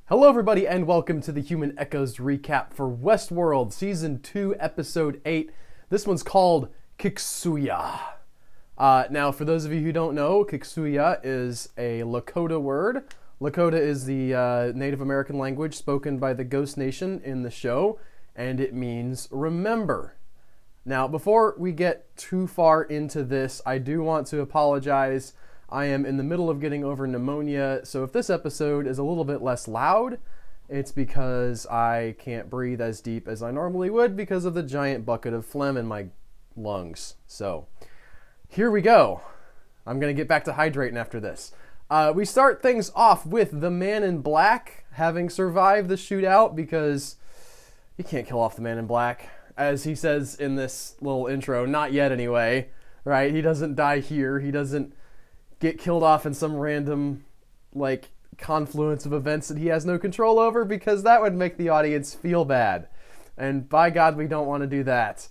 Hello everybody and welcome to the Human Echoes recap for Westworld Season 2 Episode 8. This one's called Kiksuya. Now for those of you who don't know, Kiksuya is a Lakota word. Lakota is the Native American language spoken by the Ghost Nation in the show, and it means remember. Now before we get too far into this, I do want to apologize. I am in the middle of getting over pneumonia, so if this episode is a little bit less loud, it's because I can't breathe as deep as I normally would because of the giant bucket of phlegm in my lungs. So, here we go. I'm going to get back to hydrating after this. We start things off with the Man in Black having survived the shootout because you can't kill off the Man in Black. As he says in this little intro, not yet anyway, right? He doesn't die here. He doesn't get killed off in some random, like, confluence of events that he has no control over, because that would make the audience feel bad. And by God, we don't want to do that.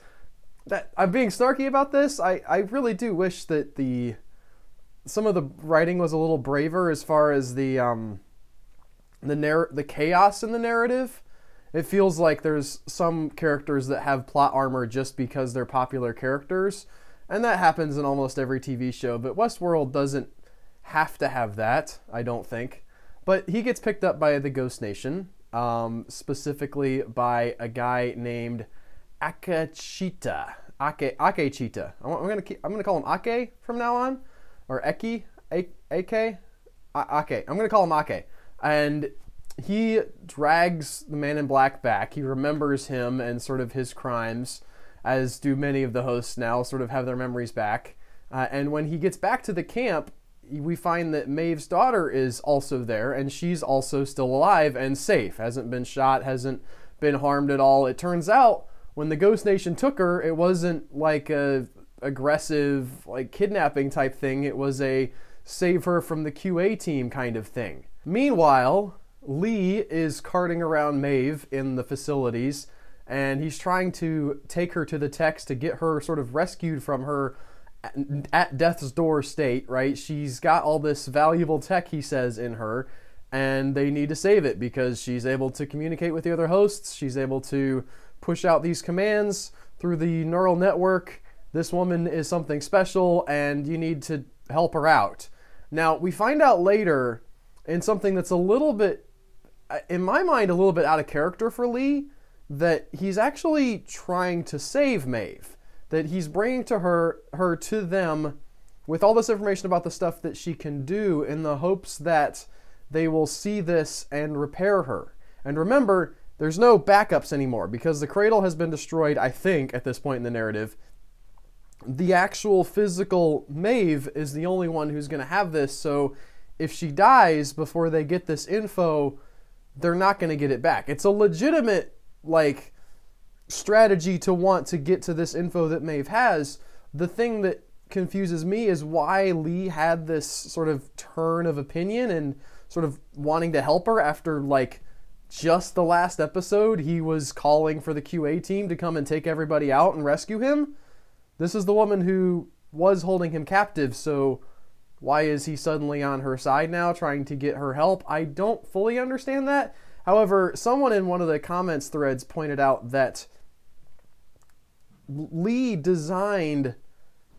I'm being snarky about this. I really do wish that some of the writing was a little braver as far as the chaos in the narrative. It feels like there's some characters that have plot armor just because they're popular characters. And that happens in almost every TV show, but Westworld doesn't have to have that, I don't think. But he gets picked up by the Ghost Nation, specifically by a guy named Akechita. Akechita. I'm gonna call him Ake from now on, or Eke, Ake. Ake. I'm gonna call him Ake, and he drags the Man in Black back. He remembers him and sort of his crimes, as do many of the hosts now, sort of have their memories back. And when he gets back to the camp, we find that Maeve's daughter is also there, and she's also still alive and safe. Hasn't been shot, hasn't been harmed at all. It turns out, when the Ghost Nation took her, it wasn't like a aggressive, like, kidnapping type thing. It was a save her from the QA team kind of thing. Meanwhile, Lee is carting around Maeve in the facilities, and he's trying to take her to the techs to get her sort of rescued from her at death's door state, right? She's got all this valuable tech, he says, in her, and they need to save it because she's able to communicate with the other hosts. She's able to push out these commands through the neural network. This woman is something special, and you need to help her out. Now, we find out later in something that's a little bit, in my mind, a little bit out of character for Lee, that he's actually trying to save Maeve, that he's bringing to her to them with all this information about the stuff that she can do in the hopes that they will see this and repair her. And remember, there's no backups anymore because the cradle has been destroyed, I think, at this point in the narrative. The actual physical Maeve is the only one who's going to have this, so if she dies before they get this info, they're not going to get it back. It's a legitimate, like, strategy to want to get to this info that Maeve has. The thing that confuses me is why Lee had this sort of turn of opinion and sort of wanting to help her after, like, just the last episode he was calling for the QA team to come and take everybody out and rescue him. This is the woman who was holding him captive, so why is he suddenly on her side now trying to get her help? I don't fully understand that. However, someone in one of the comments threads pointed out that Lee designed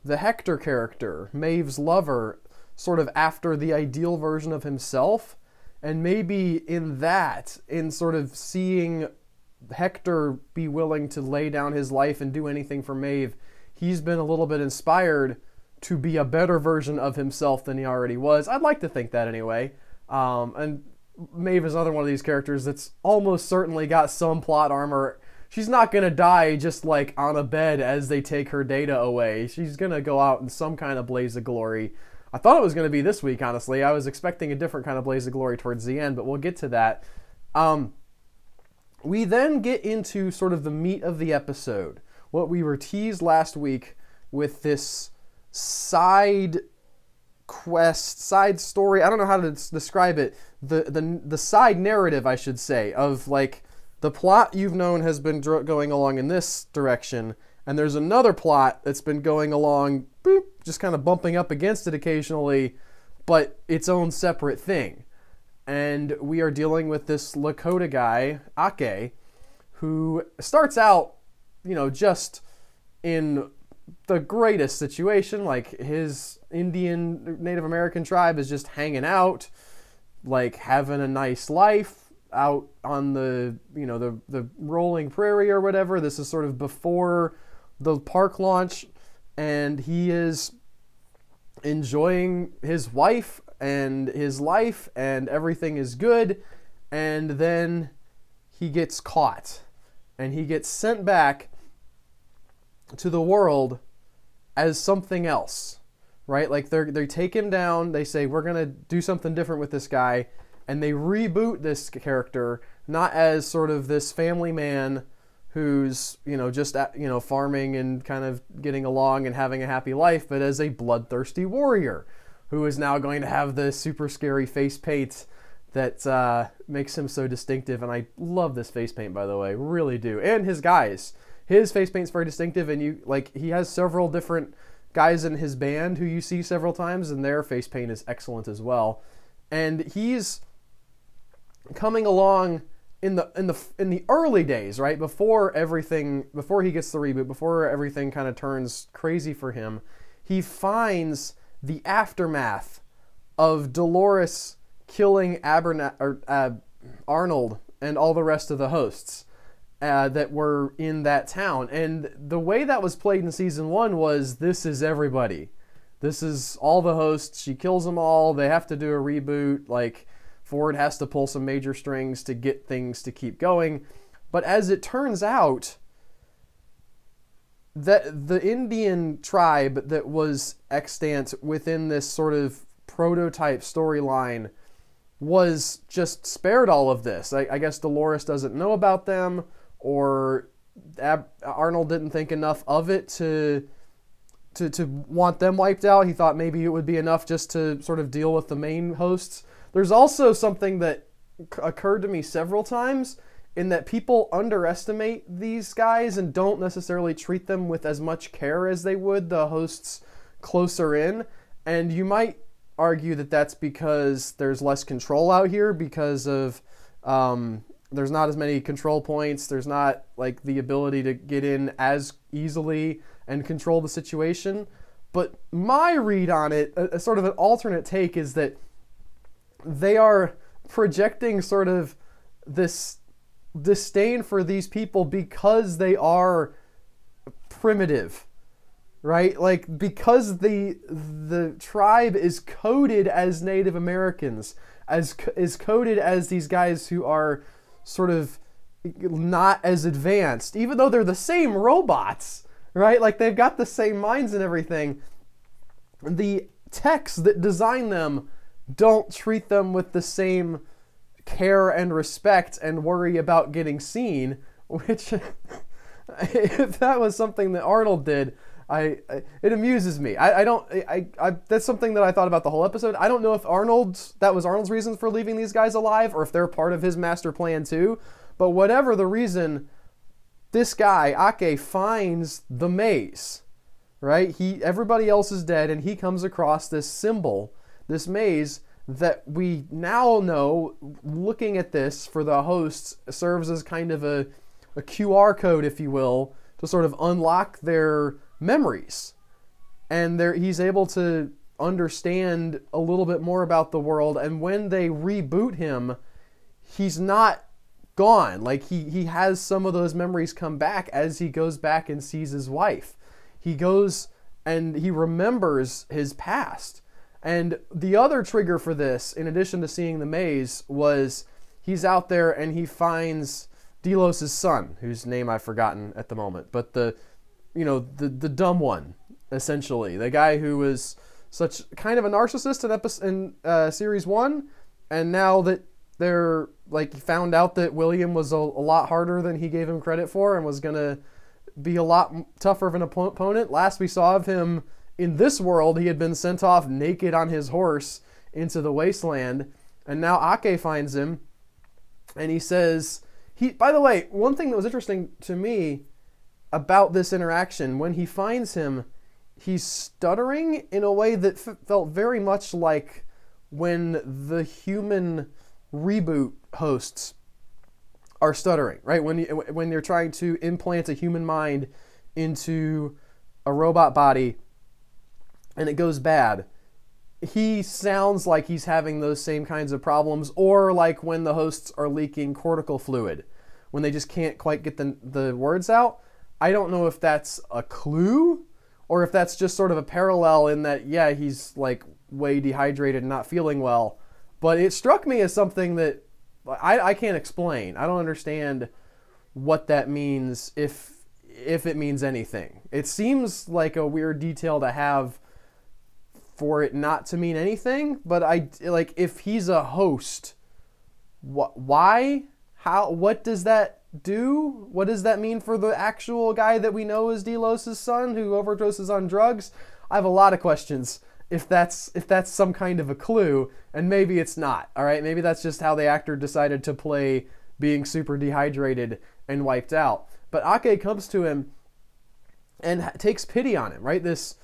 the Hector character, Maeve's lover, sort of after the ideal version of himself. And maybe in that, in sort of seeing Hector be willing to lay down his life and do anything for Maeve, he's been a little bit inspired to be a better version of himself than he already was. I'd like to think that anyway. And Maeve is another one of these characters that's almost certainly got some plot armor. She's not going to die just like on a bed as they take her data away. She's going to go out in some kind of blaze of glory. I thought it was going to be this week, honestly. I was expecting a different kind of blaze of glory towards the end, but we'll get to that. We then get into sort of the meat of the episode. What we were teased last week with this side quest, side story, I don't know how to describe it, the side narrative, I should say, of, like, the plot you've known has been going along in this direction, and there's another plot that's been going along, boop, just kind of bumping up against it occasionally, but its own separate thing. And we are dealing with this Lakota guy, Ake, who starts out, just in the greatest situation. Like, his Indian Native American tribe is just hanging out, like having a nice life out on the rolling prairie or whatever. This is sort of before the park launch, and he is enjoying his wife and his life, and everything is good. And then he gets caught, and he gets sent back to the world as something else, right? Like, they take him down, they say, we're going to do something different with this guy, and they reboot this character, not as sort of this family man who's, just, farming and kind of getting along and having a happy life, but as a bloodthirsty warrior who is now going to have the super scary face paint that makes him so distinctive. And I love this face paint, by the way, really do. And his guys. His face paint's very distinctive, and he has several different guys in his band who you see several times, and their face paint is excellent as well. And he's coming along in the early days, right? Before he gets the reboot, before everything kind of turns crazy for him, he finds the aftermath of Dolores killing Arnold and all the rest of the hosts that were in that town. And the way that was played in season 1 was, this is everybody. This is all the hosts. She kills them all. They have to do a reboot. Like, Ford has to pull some major strings to get things to keep going. But as it turns out, that the Indian tribe that was extant within this sort of prototype storyline was just spared all of this. I guess Dolores doesn't know about them, or Arnold didn't think enough of it to want them wiped out. He thought maybe it would be enough just to sort of deal with the main hosts. There's also something that occurred to me several times, in that people underestimate these guys and don't necessarily treat them with as much care as they would the hosts closer in. And you might argue that that's because there's less control out here, because of there's not as many control points. There's not like the ability to get in as easily and control the situation. But my read on it, a sort of an alternate take, is that they are projecting sort of this disdain for these people because they are primitive, right? Like, because the tribe is coded as Native Americans, is coded as these guys who are sort of not as advanced, even though they're the same robots, right? Like, they've got the same minds and everything. The techs that design them don't treat them with the same care and respect and worry about getting seen, which if that was something that Arnold did, it amuses me. That's something that I thought about the whole episode. I don't know if that was Arnold's reasons for leaving these guys alive, or if they're part of his master plan too. But whatever the reason, this guy Ake finds the maze, right? Everybody else is dead, and he comes across this symbol, this maze, that we now know, looking at this for the hosts, serves as kind of a QR code, if you will, to sort of unlock their memories. And he's able to understand a little bit more about the world. And when they reboot him, he's not gone. Like, he has some of those memories come back as he goes back and sees his wife. He goes and he remembers his past. And the other trigger for this, in addition to seeing the maze, was he's out there and he finds Delos' son, whose name I've forgotten at the moment, but the dumb one, essentially, the guy who was such kind of a narcissist in series 1, and now that they're found out that William was a lot harder than he gave him credit for, and was gonna be a lot tougher of an opponent. Last we saw of him in this world, he had been sent off naked on his horse into the wasteland, and now Ake finds him, and he says, by the way, one thing that was interesting to me about this interaction, when he finds him, he's stuttering in a way that felt very much like when the human reboot hosts are stuttering, right? When you're trying to implant a human mind into a robot body and it goes bad, he sounds like he's having those same kinds of problems, or like when the hosts are leaking cortical fluid, when they just can't quite get the words out. I don't know if that's a clue or if that's just sort of a parallel in that, yeah, he's like way dehydrated and not feeling well. But it struck me as something that I can't explain. I don't understand what that means, if it means anything. It seems like a weird detail to have for it not to mean anything, but like, if he's a host, why? How? What does that do? What does that mean for the actual guy that we know is Delos' son who overdoses on drugs? I have a lot of questions if that's some kind of a clue, and maybe it's not. All right, maybe that's just how the actor decided to play being super dehydrated and wiped out. But Ake comes to him and takes pity on him, right? This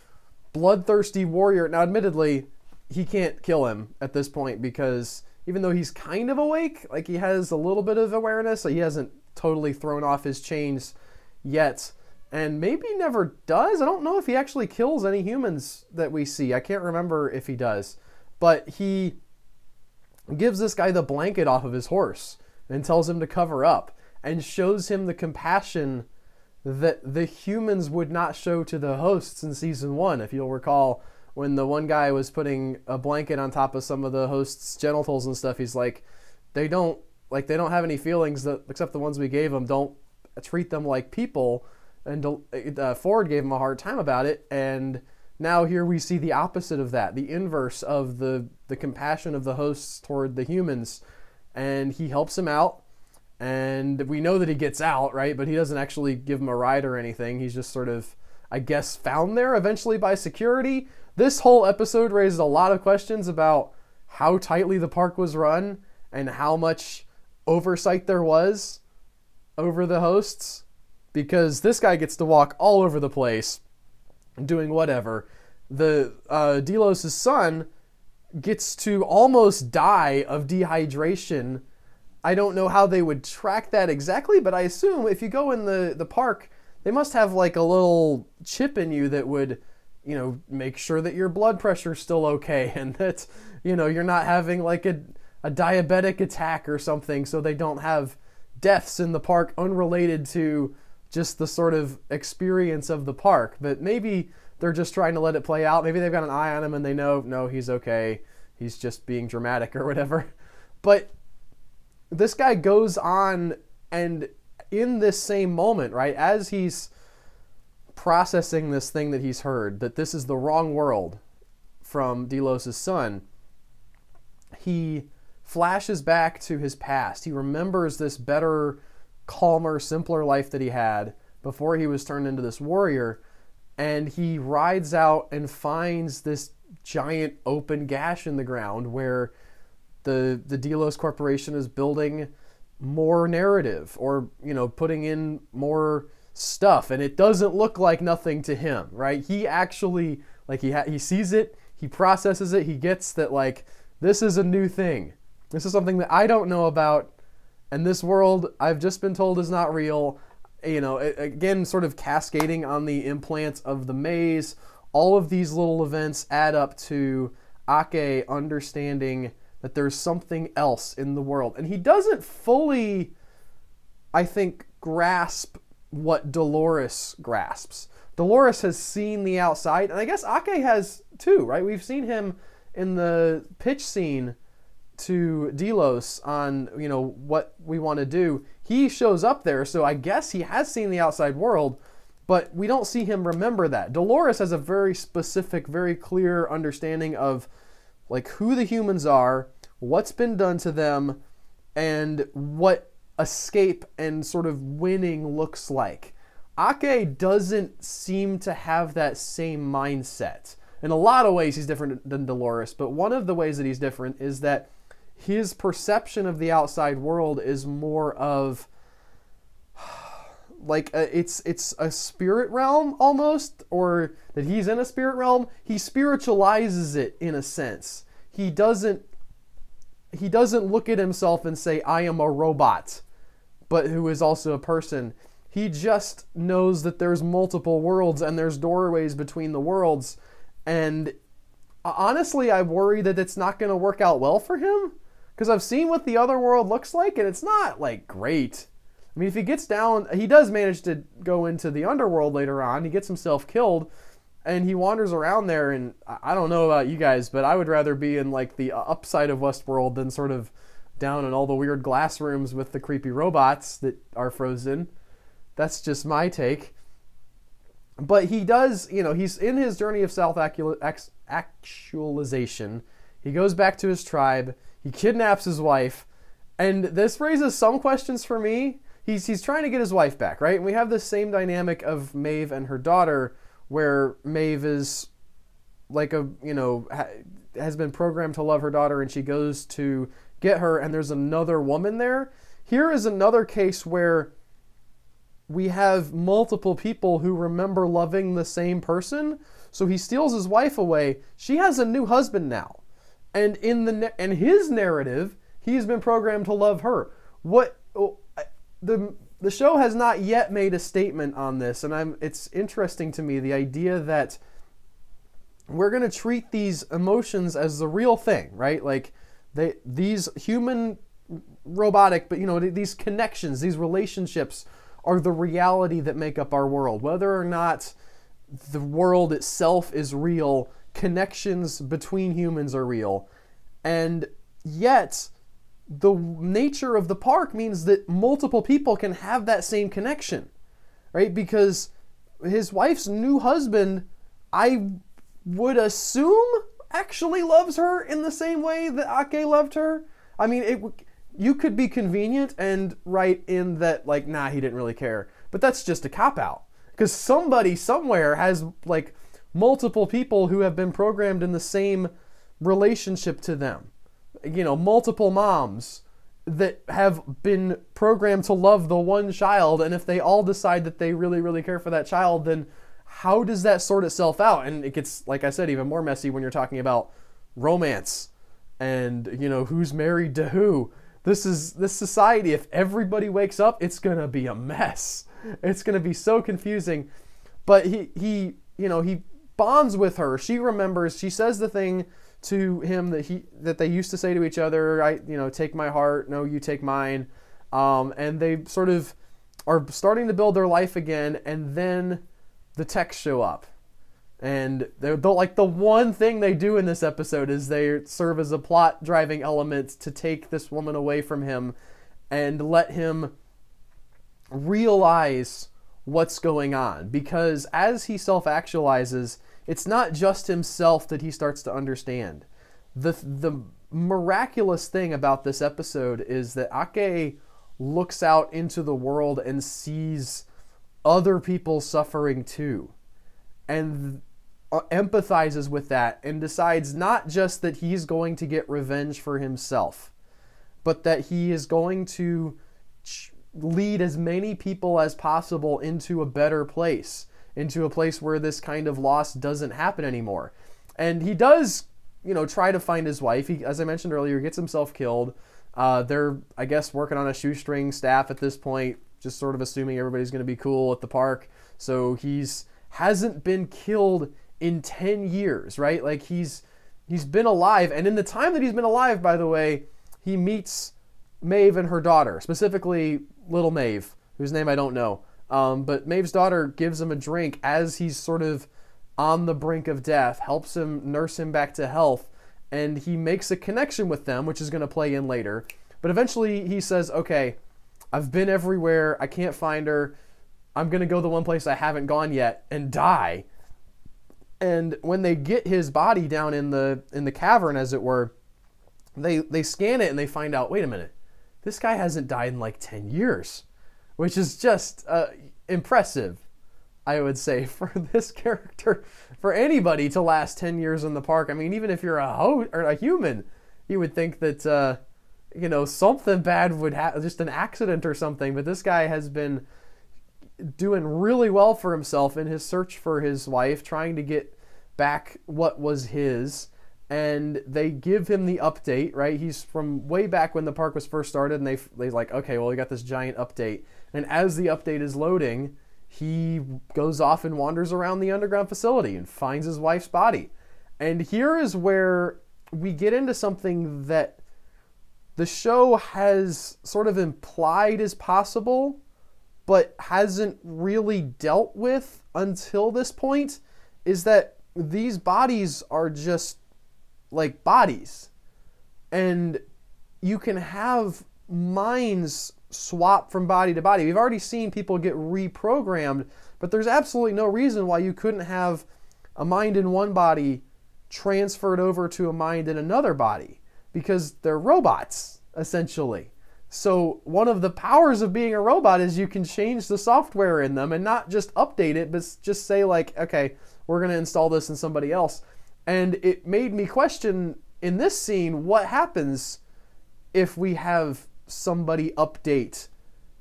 bloodthirsty warrior. Now, admittedly, he can't kill him at this point because even though he's kind of awake, like he has a little bit of awareness, so he hasn't totally thrown off his chains yet, and maybe never does. I don't know if he actually kills any humans that we see. I can't remember if he does, but he gives this guy the blanket off of his horse and tells him to cover up and shows him the compassion that the humans would not show to the hosts in season 1. If you'll recall, when the one guy was putting a blanket on top of some of the hosts' genitals and stuff, he's like, they don't have any feelings except the ones we gave them. Don't treat them like people. And Ford gave him a hard time about it. And now here we see the opposite of that, the inverse of the compassion of the hosts toward the humans. And he helps him out. And we know that he gets out, right? But he doesn't actually give him a ride or anything. He's just sort of, I guess, found there eventually by security. This whole episode raises a lot of questions about how tightly the park was run and how much oversight there was over the hosts, because this guy gets to walk all over the place doing whatever. The Delos' son gets to almost die of dehydration. I don't know how they would track that exactly, but I assume if you go in the park, they must have like a little chip in you that would, make sure that your blood pressure's still okay and that, you're not having like a diabetic attack or something, so they don't have deaths in the park unrelated to just the sort of experience of the park. But maybe they're just trying to let it play out. Maybe they've got an eye on him and they know, no, he's okay. He's just being dramatic or whatever. But this guy goes on, and in this same moment, right, as he's processing this thing that he's heard, that this is the wrong world from Delos' son, he flashes back to his past. He remembers this better, calmer, simpler life that he had before he was turned into this warrior, and he rides out and finds this giant open gash in the ground where the Delos Corporation is building more narrative, or putting in more stuff, and it doesn't look like nothing to him, right? He actually, he sees it, he processes it, he gets that, like, this is a new thing. This is something that I don't know about, and this world I've just been told is not real. Again, sort of cascading on the implant of the maze. All of these little events add up to Ake understanding that there's something else in the world. And he doesn't fully, I think, grasp what Dolores grasps. Dolores has seen the outside, and I guess Ake has too, right? We've seen him in the pitch scene to Delos on, what we want to do. He shows up there, so I guess he has seen the outside world, but we don't see him remember that. Dolores has a very specific, very clear understanding of like who the humans are, what's been done to them, and what escape and sort of winning looks like. Ake doesn't seem to have that same mindset. In a lot of ways he's different than Dolores, but one of the ways that he's different is that his perception of the outside world is more of like it's a spirit realm almost, or that he's in a spirit realm. He spiritualizes it in a sense. He doesn't he doesn't look at himself and say, I am a robot, but who is also a person. He just knows that there's multiple worlds and there's doorways between the worlds. And honestly, I worry that it's not going to work out well for him, because I've seen what the other world looks like, and it's not, like, great. I mean, if he gets down, he does manage to go into the underworld later on. He gets himself killed, and he wanders around there, and I don't know about you guys, but I would rather be in, like, the upside of Westworld than sort of down in all the weird glass rooms with the creepy robots that are frozen. That's just my take. But he does, you know, he's in his journey of self-actualization. He goes back to his tribe. He kidnaps his wife. And this raises some questions for me. He's trying to get his wife back, right? And we have this same dynamic of Maeve and her daughter, where Maeve is like a, you know, has been programmed to love her daughter, and she goes to get her, and there's another woman there. Here is another case where we have multiple people who remember loving the same person. So he steals his wife away. She has a new husband now. And in his narrative, he's been programmed to love her. The show has not yet made a statement on this, and it's interesting to me, the idea that we're going to treat these emotions as the real thing, right? Like these human robotic, but you know, these connections, these relationships are the reality that make up our world. Whether or not the world itself is real, connections between humans are real. And yet, the nature of the park means that multiple people can have that same connection, right? Because his wife's new husband, I would assume, actually loves her in the same way that Ake loved her. I mean, you could be convenient and write in that, like, nah, he didn't really care. But that's just a cop-out. Because somebody somewhere has, like, multiple people who have been programmed in the same relationship to them. You know, multiple moms that have been programmed to love the one child, and if they all decide that they really, really care for that child, then how does that sort itself out? And it gets, like I said, even more messy when you're talking about romance and, you know, who's married to who. This society, if everybody wakes up, it's going to be a mess. It's going to be so confusing. But he bonds with her. She remembers, she says the thing to him that they used to say to each other, take my heart, no, you take mine. And they sort of are starting to build their life again, and then the techs show up. And they're like, the one thing they do in this episode is they serve as a plot driving element to take this woman away from him and let him realize what's going on. Because as he self-actualizes, it's not just himself that he starts to understand. The miraculous thing about this episode is that Ake looks out into the world and sees other people suffering too, and empathizes with that, and decides not just that he's going to get revenge for himself, but that he is going to lead as many people as possible into a better place, into a place where this kind of loss doesn't happen anymore. And he does, try to find his wife. He, as I mentioned earlier, gets himself killed. They're, I guess, working on a shoestring staff at this point, just sort of assuming everybody's going to be cool at the park. So hasn't been killed in 10 years, right? Like he's been alive. And in the time that he's been alive, by the way, he meets Maeve and her daughter, specifically little Maeve, whose name I don't know. But Maeve's daughter gives him a drink as he's sort of on the brink of death, helps him nurse him back to health, and he makes a connection with them, which is going to play in later. But eventually he says, okay, I've been everywhere, I can't find her, I'm going to go the one place I haven't gone yet and die. And when they get his body down in the cavern, as it were, they scan it and they find out, wait a minute, this guy hasn't died in like 10 years, which is just impressive, I would say, for this character, for anybody to last 10 years in the park. I mean, even if you're a human, you would think that, something bad would happen, just an accident or something. But this guy has been doing really well for himself in his search for his wife, trying to get back what was his. and they give him the update, right? He's from way back when the park was first started, and they like, okay, well, we got this giant update. And as the update is loading, he goes off and wanders around the underground facility and finds his wife's body. And here is where we get into something that the show has sort of implied is possible, but hasn't really dealt with until this point, is that these bodies are just like bodies. And you can have minds swap from body to body. We've already seen people get reprogrammed, but there's absolutely no reason why you couldn't have a mind in one body transferred over to a mind in another body, because they're robots, essentially. So one of the powers of being a robot is you can change the software in them and not just update it, but just say like, okay, we're going to install this in somebody else. And it made me question in this scene, what happens if we have somebody update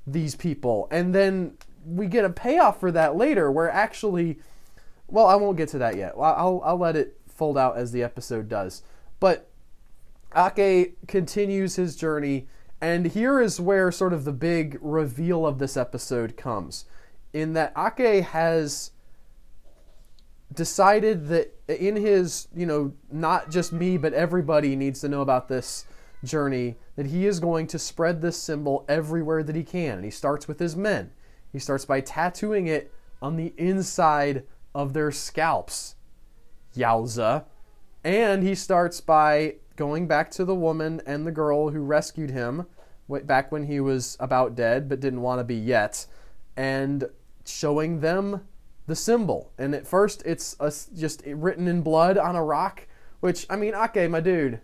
these people? And then we get a payoff for that later, where actually, well, I won't get to that yet. I'll let it fold out as the episode does. But Ake continues his journey, and here is where sort of the big reveal of this episode comes, in that Ake has decided that in his, not just me, but everybody needs to know about this journey, that he is going to spread this symbol everywhere that he can. And he starts with his men. He starts by tattooing it on the inside of their scalps. Yowza. And he starts by going back to the woman and the girl who rescued him back when he was about dead but didn't want to be yet, and showing them the symbol. And at first it's just written in blood on a rock, which, I mean, Ake, my dude,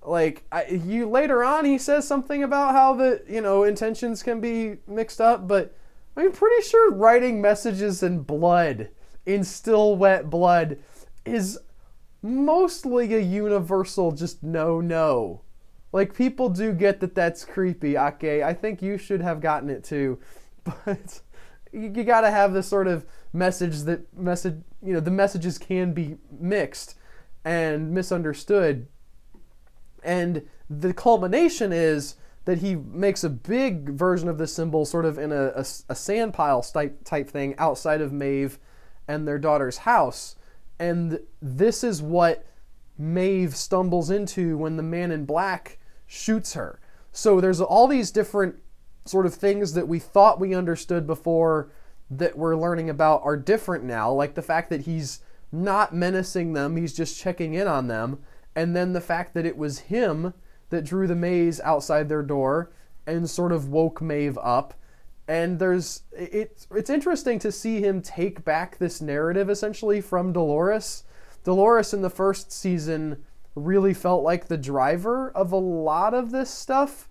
like, you later on he says something about how the intentions can be mixed up, but I'm pretty sure writing messages in blood, in still wet blood, is mostly a universal just no. Like, people do get that that's creepy, Ake. I think you should have gotten it too, but you got to have this sort of message the messages can be mixed and misunderstood. And the culmination is that he makes a big version of this symbol sort of in a sand pile type thing outside of Maeve and their daughter's house. And this is what Maeve stumbles into when the man in black shoots her. So there's all these different sort of things that we thought we understood before that we're learning about are different now, like the fact that he's not menacing them, he's just checking in on them, and then the fact that it was him that drew the maze outside their door and sort of woke Maeve up. And it's interesting to see him take back this narrative essentially from Dolores. Dolores in the first season really felt like the driver of a lot of this stuff,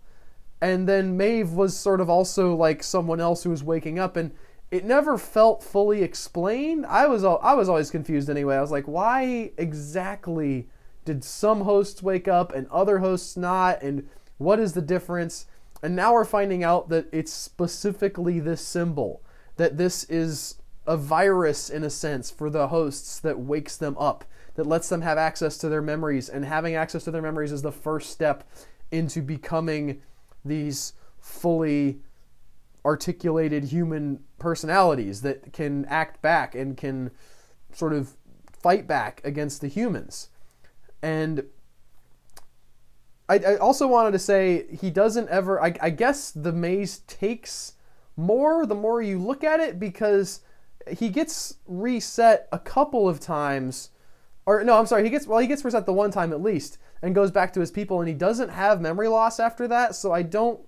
and then Maeve was sort of also like someone else who was waking up, and it never felt fully explained. I was always confused anyway. I was like, why exactly did some hosts wake up and other hosts not, and what is the difference? And now we're finding out that it's specifically this symbol, that this is a virus in a sense for the hosts that wakes them up, that lets them have access to their memories, and having access to their memories is the first step into becoming these fully articulated human personalities that can act back and can sort of fight back against the humans. And I also wanted to say, he doesn't ever, I guess the maze takes more the more you look at it, because he gets reset a couple of times, or no, I'm sorry, he gets reset the one time at least, and goes back to his people, and he doesn't have memory loss after that, so I don't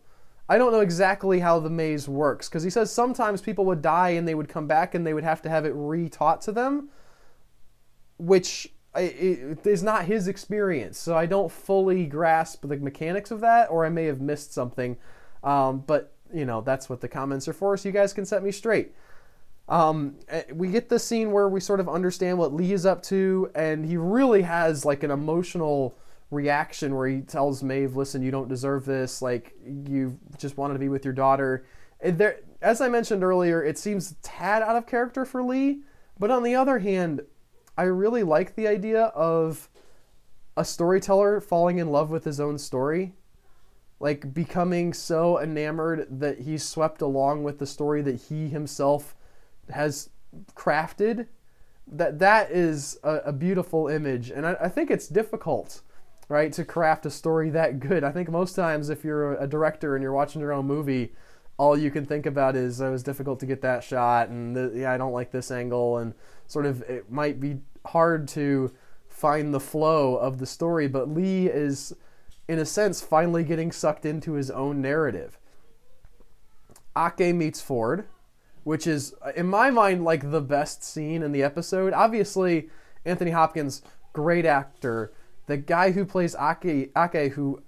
know exactly how the maze works, because he says sometimes people would die and they would come back and they would have to have it re-taught to them, which it is not his experience, so I don't fully grasp the mechanics of that, or I may have missed something, but that's what the comments are for, so you guys can set me straight. We get the scene where we sort of understand what Lee is up to, and he really has like an emotional reaction where he tells Maeve, listen, you don't deserve this, like, you just wanted to be with your daughter. As I mentioned earlier, it seems a tad out of character for Lee, but on the other hand, I really like the idea of a storyteller falling in love with his own story, like becoming so enamored that he's swept along with the story that he himself has crafted. That is a beautiful image, and I think it's difficult, right, to craft a story that good. I think most times if you're a director and you're watching your own movie, all you can think about is, it was difficult to get that shot, and yeah, I don't like this angle, and sort of it might be hard to find the flow of the story. But Lee is, in a sense, finally getting sucked into his own narrative. Ake meets Ford, which is, in my mind, like the best scene in the episode. Obviously, Anthony Hopkins, great actor. The guy who plays Ake, who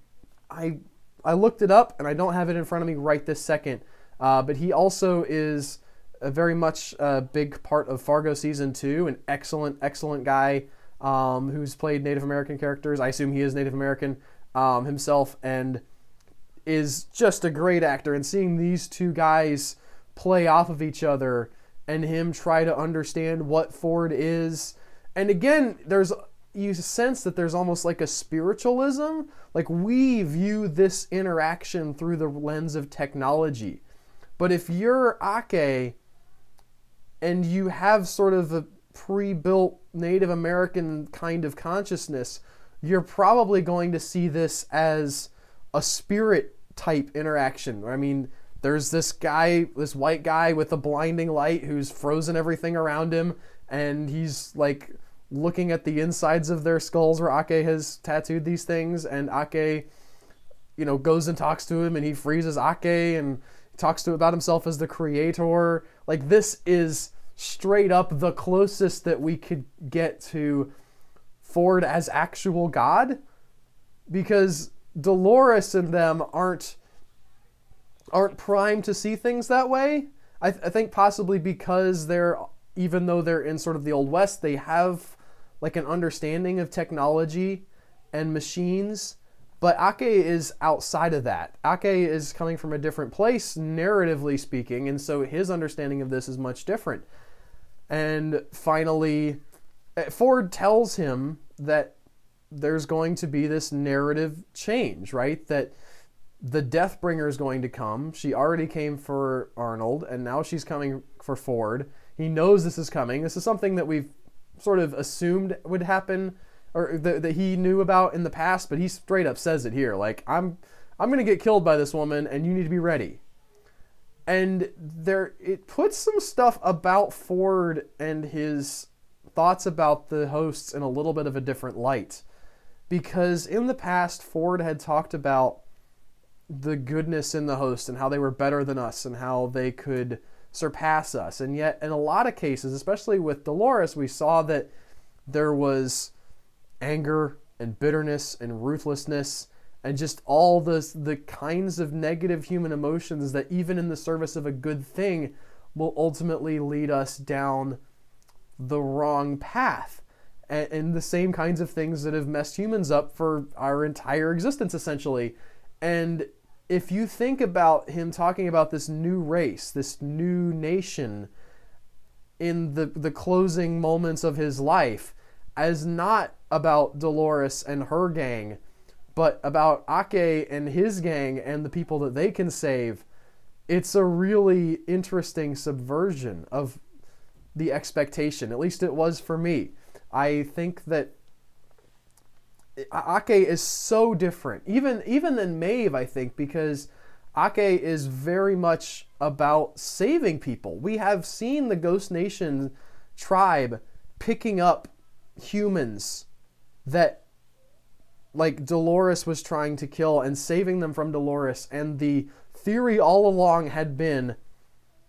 I looked it up, and I don't have it in front of me right this second, but he also is a very much a big part of Fargo Season 2, an excellent, excellent guy who's played Native American characters. I assume he is Native American himself, and is just a great actor. And seeing these two guys play off of each other and him try to understand what Ford is. And again, you sense that there's almost like a spiritualism. Like, we view this interaction through the lens of technology. But if you're Ake and you have sort of a pre-built Native American kind of consciousness, you're probably going to see this as a spirit type interaction. I mean, there's this guy, this white guy with a blinding light who's frozen everything around him, and he's like looking at the insides of their skulls where Ake has tattooed these things, and Ake, goes and talks to him, and he freezes Ake and talks to him about himself as the creator. Like, this is straight up the closest that we could get to Ford as actual God, because Dolores and them aren't primed to see things that way. I think possibly because even though they're in sort of the Old West, they have like an understanding of technology and machines. But Ake is outside of that. Ake is coming from a different place, narratively speaking, and so his understanding of this is much different. And finally, Ford tells him that there's going to be this narrative change, right? That the Deathbringer is going to come. She already came for Arnold, and now she's coming for Ford. He knows this is coming. This is something that we've sort of assumed would happen, or that he knew about in the past, but he straight up says it here. Like, I'm going to get killed by this woman, and you need to be ready. And it puts some stuff about Ford and his thoughts about the hosts in a little bit of a different light. Because in the past, Ford had talked about the goodness in the host and how they were better than us and how they could surpass us. And yet, in a lot of cases, especially with Dolores, we saw that there was anger and bitterness and ruthlessness and just all the kinds of negative human emotions that even in the service of a good thing will ultimately lead us down the wrong path. And the same kinds of things that have messed humans up for our entire existence, essentially. And if you think about him talking about this new race, this new nation in the closing moments of his life, as not about Dolores and her gang, but about Ake and his gang and the people that they can save, it's a really interesting subversion of the expectation. At least it was for me. I think that Ake is so different, even than Maeve, I think, because Ake is very much about saving people. We have seen the Ghost Nation tribe picking up humans that, like, Dolores was trying to kill and saving them from Dolores, and the theory all along had been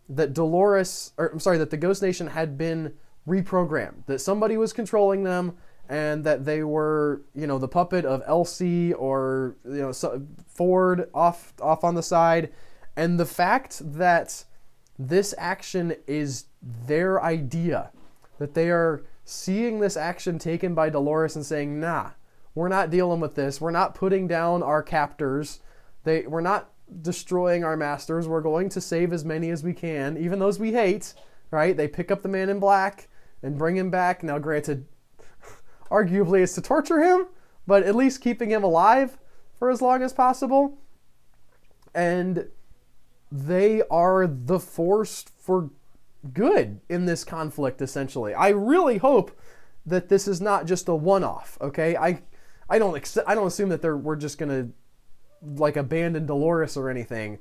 that that the Ghost Nation had been reprogrammed, that somebody was controlling them, and that they were, the puppet of Elsie or, Ford off on the side. And the fact that this action is their idea, that they are seeing this action taken by Dolores and saying, nah, we're not dealing with this. We're not putting down our captors. We're not destroying our masters. We're going to save as many as we can, even those we hate, right? They pick up the man in black and bring him back. Now, granted, arguably it's to torture him, but at least keeping him alive for as long as possible. And they are the force for good in this conflict, essentially. I really hope that this is not just a one-off, okay? I don't assume that we're just gonna like abandon Dolores or anything,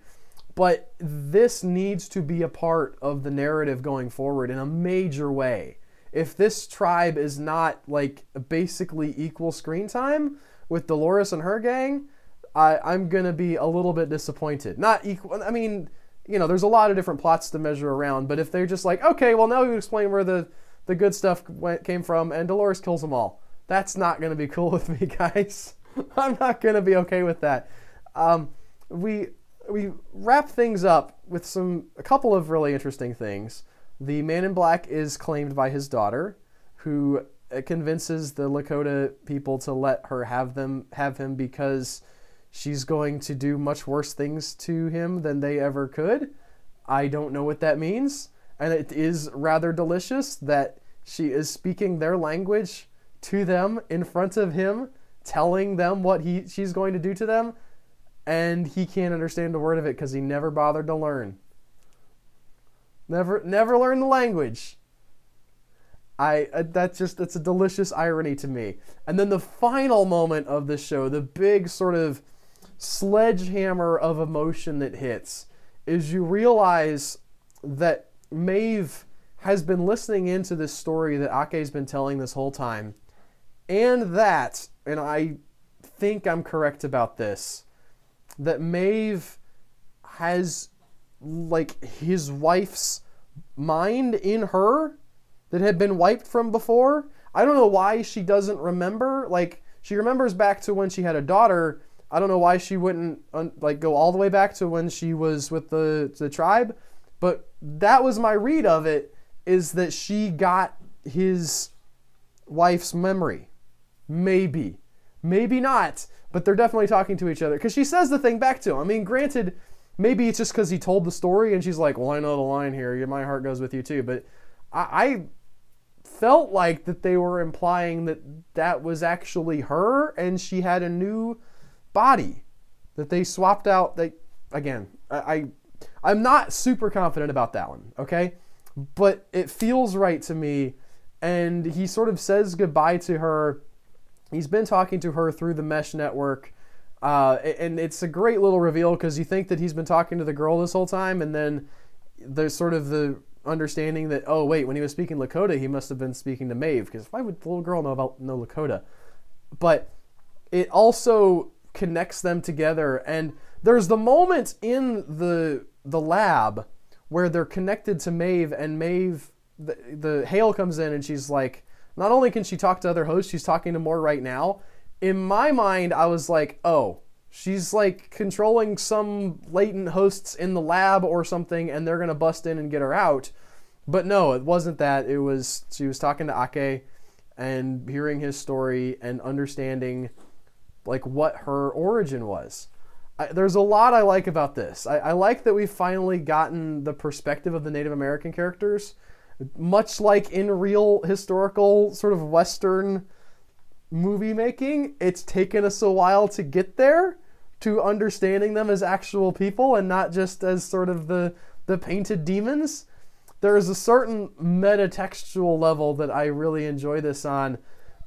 but this needs to be a part of the narrative going forward in a major way. If this tribe is not like basically equal screen time with Dolores and her gang, I'm gonna be a little bit disappointed. Not equal, I mean, you know, there's a lot of different plots to measure around, but if they're just like, okay, well, now we explain where the good stuff came from and Dolores kills them all, that's not gonna be cool with me, guys. I'm not gonna be okay with that. We wrap things up with a couple of really interesting things. The Man in Black is claimed by his daughter, who convinces the Lakota people to let her have him because she's going to do much worse things to him than they ever could. I don't know what that means, and it is rather delicious that she is speaking their language to them in front of him, telling them what she's going to do to them, and he can't understand a word of it because he never bothered to learn. Never learned the language. It's a delicious irony to me. And then the final moment of the show, the big sort of sledgehammer of emotion that hits, is you realize that Maeve has been listening into this story that Ake's been telling this whole time, and I think I'm correct about this, that Maeve has like his wife's mind in her that had been wiped from before. I don't know why she doesn't remember. Like, she remembers back to when she had a daughter. I don't know why she wouldn't go all the way back to when she was with the tribe. But that was my read of it, is that she got his wife's memory. Maybe not, but they're definitely talking to each other, because she says the thing back to him. I mean, granted, maybe it's just because he told the story and she's like, well, I know the line here, my heart goes with you too, but I felt like that they were implying that was actually her and she had a new body that they swapped out. I'm not super confident about that one, okay? But it feels right to me, and he sort of says goodbye to her. He's been talking to her through the mesh network, and it's a great little reveal, because you think that he's been talking to the girl this whole time, and then there's sort of the understanding that, oh wait, when he was speaking Lakota, he must have been speaking to Maeve, because why would the little girl know Lakota? But it also connects them together, and there's the moment in the lab where they're connected to Maeve, and Maeve, the Hale comes in, and she's like, not only can she talk to other hosts, she's talking to more right now. In my mind, I was like, oh, she's like controlling some latent hosts in the lab or something, and they're going to bust in and get her out. But no, it wasn't that. She was talking to Ake and hearing his story and understanding like what her origin was. There's a lot I like about this. I like that we've finally gotten the perspective of the Native American characters. Much like in real historical sort of Western movie making, it's taken us a while to get there, to understanding them as actual people and not just as sort of the painted demons. There is a certain metatextual level that I really enjoy this on.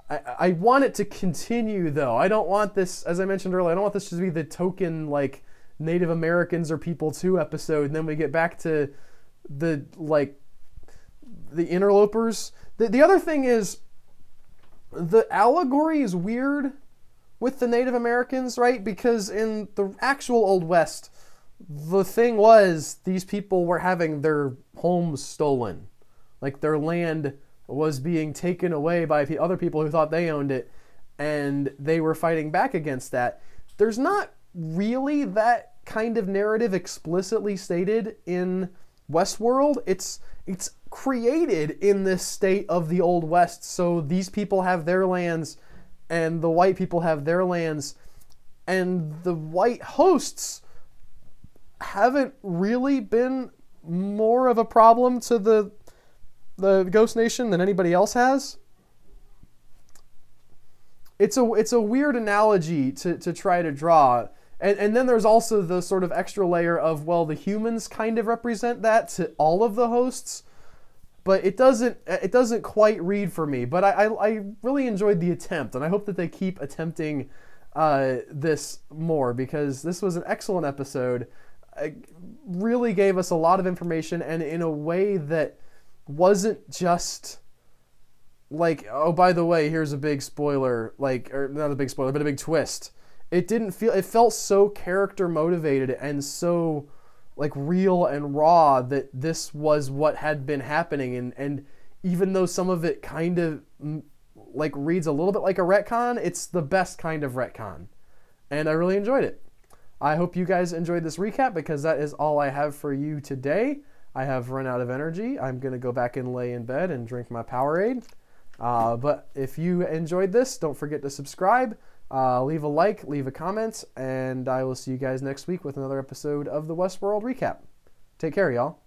I want it to continue, though. I don't want this, as I mentioned earlier, I don't want this to be the token like Native Americans are people too episode, and then we get back to the interlopers. The other thing is, the allegory is weird with the Native Americans, right? Because in the actual Old West, the thing was these people were having their homes stolen. Like, their land was being taken away by other people who thought they owned it, and they were fighting back against that. There's not really that kind of narrative explicitly stated in Westworld. It's created in this state of the Old West, so these people have their lands and the white people have their lands, and the white hosts haven't really been more of a problem to the Ghost Nation than anybody else has. it's a weird analogy to try to draw. And then there's also the sort of extra layer of, well, the humans kind of represent that to all of the hosts, but it doesn't quite read for me. But I really enjoyed the attempt, and I hope that they keep attempting this more, because this was an excellent episode. It really gave us a lot of information, and in a way that wasn't just like, oh, by the way, here's a big spoiler, like, or not a big spoiler, but a big twist. It felt so character motivated and so like real and raw that this was what had been happening. And even though some of it kind of like reads a little bit like a retcon, it's the best kind of retcon. And I really enjoyed it. I hope you guys enjoyed this recap, because that is all I have for you today. I have run out of energy. I'm going to go back and lay in bed and drink my Powerade. But if you enjoyed this, don't forget to subscribe, leave a like, leave a comment, and I will see you guys next week with another episode of the Westworld Recap. Take care, y'all.